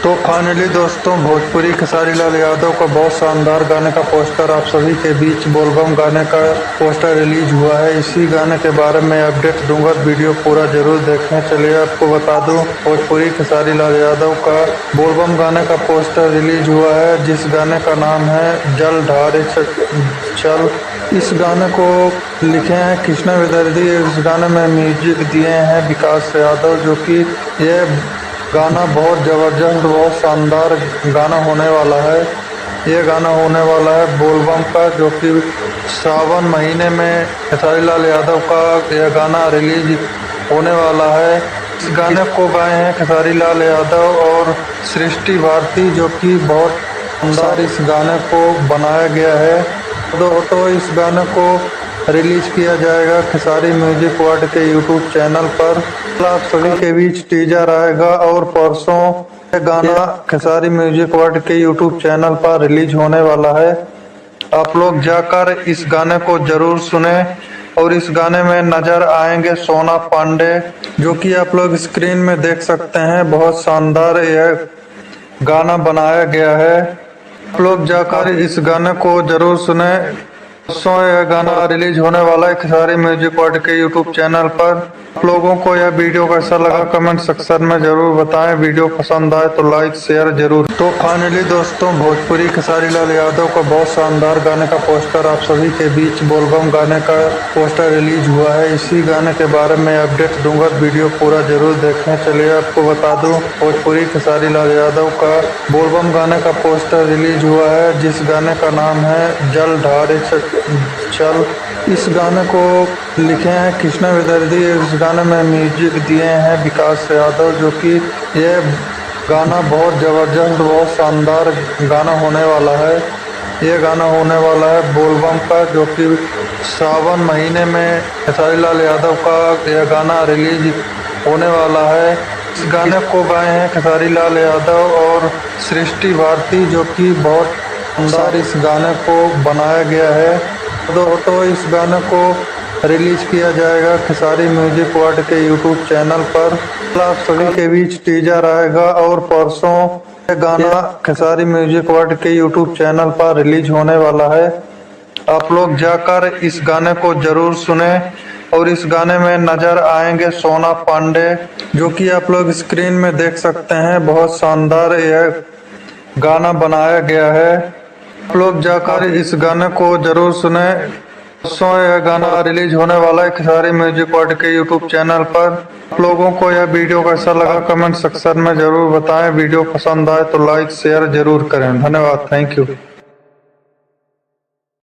तो फाइनली दोस्तों, भोजपुरी खेसारी लाल यादव का बहुत शानदार गाने का पोस्टर आप सभी के बीच बोलबम गाने का पोस्टर रिलीज हुआ है। इसी गाने के बारे में अपडेट दूंगा, वीडियो पूरा जरूर देखें। चलिए आपको बता दूं, भोजपुरी खेसारी लाल यादव का बोलबम गाने का पोस्टर रिलीज हुआ है, जिस गाने का नाम है जल ढारे चल। इस गाने को लिखे हैं कृष्णा विदर्दी। इस गाने में म्यूजिक दिए हैं विकास यादव, जो कि ये गाना बहुत ज़बरदस्त, बहुत शानदार गाना होने वाला है। ये गाना होने वाला है बोलबम का, जो कि सावन महीने में खेसारी लाल यादव का यह गाना रिलीज होने वाला है। इस गाने को गाए हैं खेसारी लाल यादव और सृष्टि भारती, जो कि बहुत शानदार इस गाने को बनाया गया है। तो इस गाने को रिलीज किया जाएगा खेसारी म्यूजिक वर्ल्ड के यूट्यूब चैनल पर। आप सभी के बीच टीजर आएगा और परसों ये गाना खेसारी म्यूजिक वर्ल्ड के यूट्यूब चैनल पर रिलीज होने वाला है। आप लोग जाकर इस गाने को जरूर सुने। और इस गाने में नजर आएंगे सोना पांडे, जो कि आप लोग स्क्रीन में देख सकते हैं। बहुत शानदार यह गाना बनाया गया है। आप लोग जाकर इस गाने को जरूर सुने। यह गाना रिलीज होने वाला है खेसारी म्यूजिक वर्ल्ड के यूट्यूब चैनल पर। आप लोगों को यह वीडियो कैसा लगा कमेंट सेक्शन में जरूर बताएं। वीडियो पसंद आए तो लाइक शेयर जरूर। तो फाइनली दोस्तों, भोजपुरी खेसारी लाल यादव का बहुत शानदार गाने का पोस्टर आप सभी के बीच बोलबम गाने का पोस्टर रिलीज हुआ है। इसी गाने के बारे में अपडेट दूंगा, वीडियो पूरा जरूर देखें। चलिए आपको बता दूं, भोजपुरी खेसारी लाल यादव का बोलबम गाने का पोस्टर रिलीज हुआ है, जिस गाने का नाम है जल ढारे चल। इस गाने को लिखे हैं कृष्णा विदर्दी। इस गाने में म्यूजिक दिए हैं विकास यादव, जो कि ये गाना बहुत ज़बरदस्त, बहुत शानदार गाना होने वाला है। ये गाना होने वाला है बोलबम का, जो कि सावन महीने में खेसारी लाल यादव का यह गाना रिलीज होने वाला है। इस गाने को गाए हैं खेसारी लाल यादव और सृष्टि भारती, जो कि बहुत शानदार इस गाने को बनाया गया है। तो इस गाने को रिलीज किया जाएगा खेसारी म्यूजिक वर्ल्ड के यूट्यूब चैनल पर। आप सभी के बीच टीजर आएगा और परसों ये गाना खेसारी म्यूजिक वर्ल्ड के यूट्यूब चैनल पर रिलीज होने वाला है। आप लोग जाकर इस गाने को जरूर सुने। और इस गाने में नजर आएंगे सोना पांडे, जो कि आप लोग स्क्रीन में देख सकते हैं। बहुत शानदार यह गाना बनाया गया है। आप लोग जाकर इस गाने को जरूर सुने। यह गाना रिलीज होने वाला है खेसारी म्यूजिक वर्ल्ड के यूट्यूब चैनल पर। आप लोगों को यह वीडियो कैसा लगा कमेंट सेक्शन में जरूर बताएं। वीडियो पसंद आए तो लाइक शेयर जरूर करें। धन्यवाद, थैंक यू।